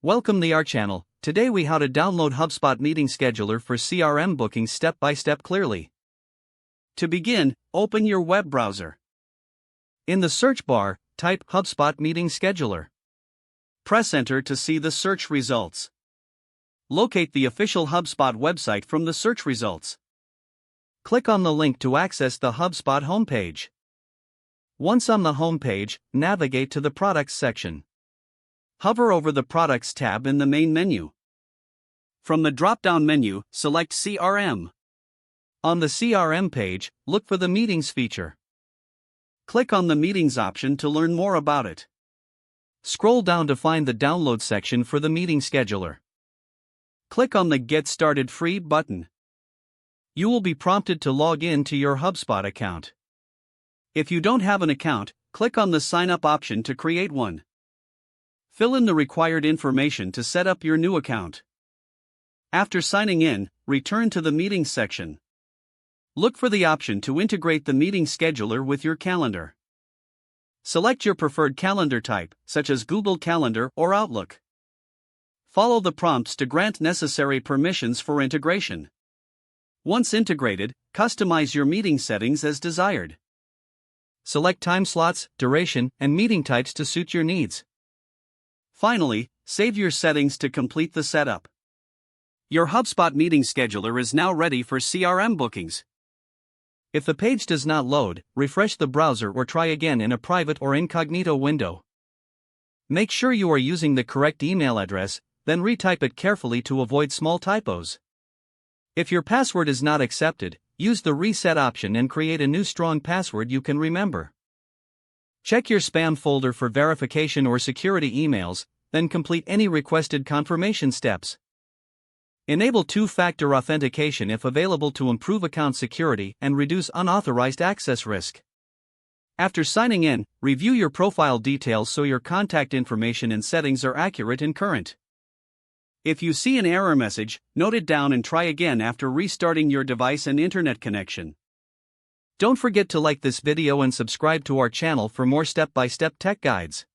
Welcome to our channel. Today we how to download HubSpot meeting scheduler for CRM bookings step by step clearly. To begin, open your web browser. In the search bar, type HubSpot meeting scheduler. Press enter to see the search results. Locate the official HubSpot website from the search results. Click on the link to access the HubSpot homepage. Once on the homepage, navigate to the Products section. Hover over the Products tab in the main menu. From the drop-down menu, select CRM. On the CRM page, look for the Meetings feature. Click on the Meetings option to learn more about it. Scroll down to find the Download section for the meeting scheduler. Click on the Get Started Free button. You will be prompted to log in to your HubSpot account. If you don't have an account, click on the Sign Up option to create one. Fill in the required information to set up your new account. After signing in, return to the Meetings section. Look for the option to integrate the meeting scheduler with your calendar. Select your preferred calendar type, such as Google Calendar or Outlook. Follow the prompts to grant necessary permissions for integration. Once integrated, customize your meeting settings as desired. Select time slots, duration, and meeting types to suit your needs. Finally, save your settings to complete the setup. Your HubSpot meeting scheduler is now ready for CRM bookings. If the page does not load, refresh the browser or try again in a private or incognito window. Make sure you are using the correct email address, then retype it carefully to avoid small typos. If your password is not accepted, use the reset option and create a new strong password you can remember. Check your spam folder for verification or security emails, then complete any requested confirmation steps. Enable two-factor authentication if available to improve account security and reduce unauthorized access risk. After signing in, review your profile details so your contact information and settings are accurate and current. If you see an error message, note it down and try again after restarting your device and internet connection. Don't forget to like this video and subscribe to our channel for more step-by-step tech guides.